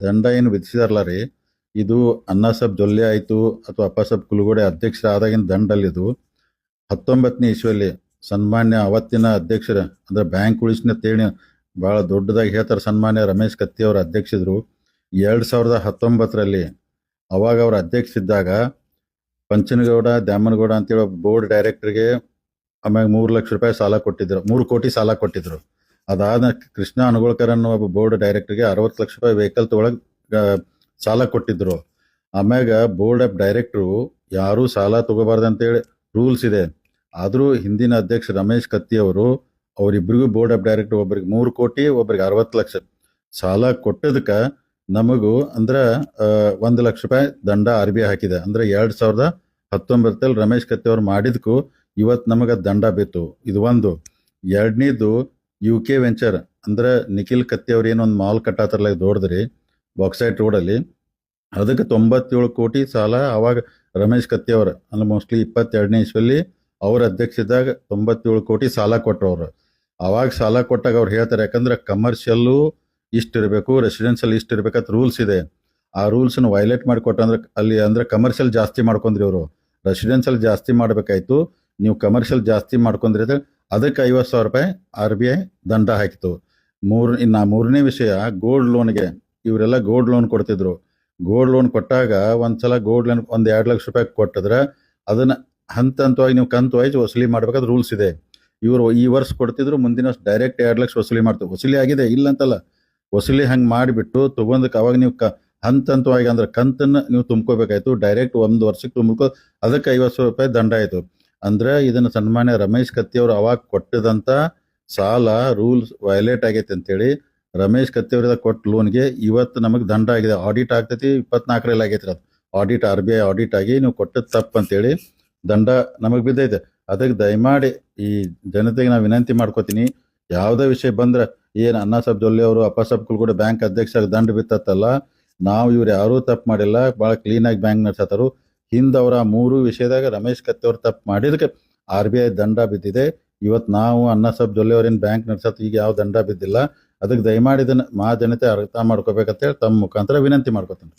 ದಂಡ ಏನು ವಿಧಿಸಿದಾರಲ್ಲ ರೀ, ಇದು ಅಣ್ಣಾ ಸಾಹೇಬ್ ಜೊಲ್ಲೆ ಆಯಿತು ಅಥವಾ ಅಪ್ಪ ಸಾಹೇಬ್ ಕುಲಗೋಡೆ ಅಧ್ಯಕ್ಷರಾದಾಗಿನ ದಂಡಲ್ಲಿದು 19ನೇ ಇಸ್ವಿಯಲ್ಲಿ ಸನ್ಮಾನ್ಯ ಅವತ್ತಿನ ಅಧ್ಯಕ್ಷರ ಅಂದ್ರೆ ಬ್ಯಾಂಕ್ ಉಳಿಸಿನ ತೇಳಿ ಭಾಳ ದೊಡ್ಡದಾಗಿ ಹೇಳ್ತಾರೆ. ಸನ್ಮಾನ್ಯ ರಮೇಶ್ ಕತ್ತಿ ಅವರ ಅಧ್ಯಕ್ಷರು 2019ರಲ್ಲಿ ಅವಾಗ ಅವ್ರ ಅಧ್ಯಕ್ಷರಿದ್ದಾಗ ಪಂಚನಗೌಡ ದ್ಯಾಮನಗೌಡ ಅಂತೇಳಿ ಒಬ್ಬ ಬೋರ್ಡ್ ಡೈರೆಕ್ಟರ್ಗೆ ಆಮ್ಯಾಗ 3 ಲಕ್ಷ ರೂಪಾಯಿ ಸಾಲ ಕೊಟ್ಟಿದ್ರು, 3 ಕೋಟಿ ಸಾಲ ಕೊಟ್ಟಿದ್ರು. ಅದಾದ ಕೃಷ್ಣ ಅನುಗೋಳ್ಕರ್ ಅನ್ನೋ ಒಬ್ಬ ಬೋರ್ಡ್ ಡೈರೆಕ್ಟರ್ಗೆ 60 ಲಕ್ಷ ರೂಪಾಯಿ ವೆಹಿಕಲ್ ತೊಗೊಳಗೆ ಸಾಲ ಕೊಟ್ಟಿದ್ರು. ಆಮ್ಯಾಗ ಬೋರ್ಡ್ ಆಫ್ ಡೈರೆಕ್ಟ್ರು ಯಾರೂ ಸಾಲ ತಗೋಬಾರ್ದು ಅಂತೇಳಿ ರೂಲ್ಸ್ ಇದೆ. ಆದರೂ ಹಿಂದಿನ ಅಧ್ಯಕ್ಷ ರಮೇಶ್ ಕತ್ತಿ ಅವರು ಅವರಿಬ್ಬರಿಗೂ ಬೋರ್ಡ್ ಆಫ್ ಡೈರೆಕ್ಟರ್ ಒಬ್ಬರಿಗೆ 3 ಕೋಟಿ ಒಬ್ಬರಿಗೆ 60 ಲಕ್ಷ ಸಾಲ ಕೊಟ್ಟದಕ್ಕೆ ನಮಗೂ ಅಂದ್ರೆ 1 ಲಕ್ಷ ರೂಪಾಯಿ ದಂಡ RBI ಹಾಕಿದೆ. ಅಂದ್ರೆ 2019ರಲ್ಲಿ ರಮೇಶ್ ಕತ್ತಿ ಅವ್ರು ಮಾಡಿದ್ಕು ಇವತ್ತು ನಮಗೆ ದಂಡ ಬಿತ್ತು. ಇದು ಒಂದು. ಎರಡನೇದು UK ವೆಂಚರ್ ಅಂದ್ರೆ ನಿಖಿಲ್ ಕತ್ತಿ ಅವ್ರು ಏನೊಂದು ಮಾಲ್ ಕಟ್ಟಾತಾರಲ್ಲ ದೊಡ್ಡದ್ರಿ ಬಾಕ್ಸೈಟ್ ರೋಡಲ್ಲಿ, ಅದಕ್ಕೆ 97 ಕೋಟಿ ಸಾಲ ಅವಾಗ ರಮೇಶ್ ಕತ್ತಿ ಅವ್ರ ಅಂದ್ರೆ ಮೋಸ್ಟ್ಲಿ 22ನೇ ಇಸ್ವಿಯಲ್ಲಿ ಅವ್ರ ಅಧ್ಯಕ್ಷದಾಗ 97 ಕೋಟಿ ಸಾಲ ಕೊಟ್ಟರು ಅವರು. ಅವಾಗ ಸಾಲ ಕೊಟ್ಟಾಗ ಅವ್ರು ಹೇಳ್ತಾರೆ, ಯಾಕಂದ್ರೆ ಕಮರ್ಷಿಯಲ್ಲು ಇಷ್ಟಿರಬೇಕು, ರೆಸಿಡೆನ್ಷಿಯಲ್ ಇಷ್ಟಿರ್ಬೇಕಂತ ರೂಲ್ಸ್ ಇದೆ. ಆ ರೂಲ್ಸ್ನ ವೈಲೇಟ್ ಮಾಡಿಕೊಟ್ಟಂದ್ರೆ ಅಲ್ಲಿ ಅಂದ್ರೆ ಕಮರ್ಷಿಯಲ್ ಜಾಸ್ತಿ ಮಾಡ್ಕೊಂಡ್ರಿ ಅವರು, ರೆಸಿಡೆನ್ಷಿಯಲ್ ಜಾಸ್ತಿ ಮಾಡಬೇಕಾಯ್ತು, ನೀವು ಕಮರ್ಷಿಯಲ್ ಜಾಸ್ತಿ ಮಾಡ್ಕೊಂಡ್ರಿ ಅದಕ್ಕೆ 50,000 ರೂಪಾಯಿ RBI ದಂಡ ಹಾಕಿತು. ಮೂರನೇ ವಿಷಯ ಗೋಲ್ಡ್ ಲೋನ್ಗೆ ಇವರೆಲ್ಲ ಗೋಲ್ಡ್ ಲೋನ್ ಕೊಡ್ತಿದ್ರು. ಗೋಲ್ಡ್ ಲೋನ್ ಕೊಟ್ಟಾಗ ಒಂದ್ಸಲ ಗೋಲ್ಡ್ ಲೋನ್ 2 ಲಕ್ಷ ರೂಪಾಯಿ ಕೊಟ್ಟಿದ್ರೆ ಅದನ್ನ ಹಂತವಾಗಿ ನೀವು ಕಂತು ವೈಸ್ ವಸೂಲಿ ಮಾಡ್ಬೇಕಾದ್ರೆ ರೂಲ್ಸ್ ಇದೆ. ಇವರು ಈ ವರ್ಷ ಕೊಡ್ತಿದ್ರು, ಮುಂದಿನ ವರ್ಷ ಡೈರೆಕ್ಟ್ 2 ಲಕ್ಷ ವಸೂಲಿ ಮಾಡ್ತಾರೆ. ವಸೂಲಿ ಆಗಿದೆ ಇಲ್ಲ ಅಂತಲ್ಲ, ವಸೂಲಿ ಹಂಗೆ ಮಾಡಿಬಿಟ್ಟು ತಗೊಂಡಕ್ಕೆ ಅವಾಗ ನೀವು ಹಂತವಾಗಿ ಅಂದ್ರೆ ಕಂತನ್ನು ನೀವು ತುಂಬ್ಕೋಬೇಕಾಯ್ತು. ಡೈರೆಕ್ಟ್ 1 ವರ್ಷಕ್ಕೆ ತುಂಬ್ಕೋ ಅದಕ್ಕೆ 50,000 ರೂಪಾಯಿ ದಂಡ ಆಯಿತು. ಅಂದ್ರೆ ಇದನ್ನು ಸನ್ಮಾನ್ಯ ರಮೇಶ್ ಕತ್ತಿ ಅವರು ಅವಾಗ ಕೊಟ್ಟಿದಂಥ ಸಾಲ ರೂಲ್ಸ್ ವೈಲೇಟ್ ಆಗೈತೆ ಅಂತೇಳಿ ರಮೇಶ್ ಕತ್ತಿ ಅವರಿಂದ ಕೊಟ್ಟ ಲೋನ್ಗೆ ಇವತ್ತು ನಮಗೆ ದಂಡ ಆಗಿದೆ. ಆಡಿಟ್ ಆಗ್ತೈತಿ, 24ರಲ್ಲಿ ಆಗೈತ್ರಿ ಅದು ಆಡಿಟ್, RBI ಆಡಿಟ್ ಆಗಿ ನೀವು ಕೊಟ್ಟದ್ದು ತಪ್ಪು ಅಂತೇಳಿ ದಂಡ ನಮಗೆ ಬಿದ್ದೈತೆ. ಅದಕ್ಕೆ ದಯಮಾಡಿ ಈ ಜನತೆಗೆ ನಾವು ವಿನಂತಿ ಮಾಡ್ಕೋತೀನಿ, ಯಾವುದೇ ವಿಷಯ ಬಂದ್ರೆ ಏನು ಅಣ್ಣಾ ಸಾಹೇಬ್ ಜೊಲ್ಲೆ ಅವರು ಅಪ್ಪ ಸಾಹೇಬ್ ಕುಲಗೋಡೆ ಬ್ಯಾಂಕ್ ಅಧ್ಯಕ್ಷ ದಂಡ ಬಿತ್ತತ್ತಲ್ಲ, ನಾವು ಇವ್ರು ಯಾರೂ ತಪ್ಪು ಮಾಡಿಲ್ಲ, ಭಾಳ ಕ್ಲೀನಾಗಿ ಬ್ಯಾಂಕ್ ನಡೆಸತ್ತಾರು. ಹಿಂದವರ 3 ವಿಷಯದಾಗ ರಮೇಶ್ ಕತ್ತಿ ಅವ್ರು ತಪ್ಪು ಮಾಡಿದಕ್ಕೆ RBI ದಂಡ ಬಿದ್ದಿದೆ. ಇವತ್ತು ನಾವು ಅಣ್ಣಾ ಸಾಹೇಬ್ ಜೊಲ್ಲೆ ಅವ್ರೇನು ಬ್ಯಾಂಕ್ ನಡೆಸತ್ತ ಈಗ ಯಾವ ದಂಡ ಬಿದ್ದಿಲ್ಲ. ಅದಕ್ಕೆ ದಯಮಾಡಿ ಇದನ್ನು ಜನತೆ ಅರ್ಥ ಮಾಡ್ಕೋಬೇಕಂತೇಳಿ ತಮ್ಮ ಮುಖಾಂತರ ವಿನಂತಿ ಮಾಡ್ಕೋತೀನಿ.